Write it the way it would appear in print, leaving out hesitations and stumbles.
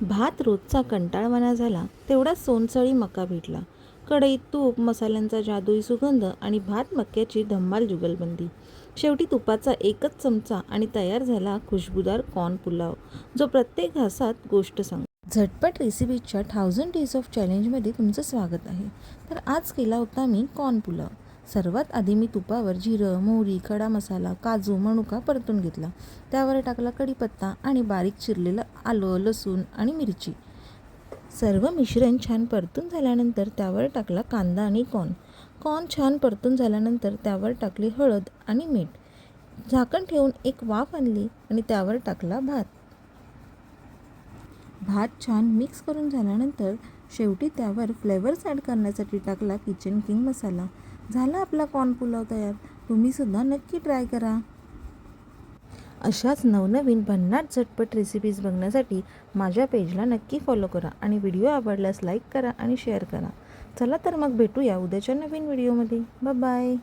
भात रोजचा कंटाळवाणा झाला तेवढाच सोनसळी मका भेटला. कढईत तूप, मसाल्यांचा जादुई सुगंध आणि भात मक्याची धम्माल जुगलबंदी. शेवटी तुपाचा एकच चमचा आणि तयार झाला खुशबुदार कॉर्न पुलाव, जो प्रत्येक घासात गोष्ट सांगतो. झटपट रेसिपीच्या 1000 डेज ऑफ चॅलेंजमध्ये तुमचं स्वागत आहे. तर आज केला होता मी कॉर्न पुलाव. सर्वात आधी मी तुपावर जिरं, मोहरी, खडा मसाला, काजू, मनुका परतून घेतला. त्यावर टाकला कढीपत्ता आणि बारीक चिरलेलं आलं, लसूण आणि मिरची. सर्व मिश्रण छान परतून झाल्यानंतर त्यावर टाकला कांदा आणि कॉर्न छान परतून झाल्यानंतर त्यावर टाकली हळद आणि मीठ. झाकण ठेवून एक वाफ आणली आणि त्यावर टाकला भात छान मिक्स करून झाल्यानंतर शेवटी त्यावर फ्लेवर्स ॲड करण्यासाठी टाकला किचन किंग मसाला. झाला आपला कॉर्न पुलाव तयार. तुम्हीसुद्धा नक्की ट्राय करा. अशाच नवनवीन भन्नाट झटपट रेसिपीज बघण्यासाठी माझ्या पेजला नक्की फॉलो करा आणि व्हिडिओ आवडल्यास लाईक करा आणि शेअर करा. चला तर मग भेटूया उद्याच्या नवीन व्हिडिओमध्ये. बाय.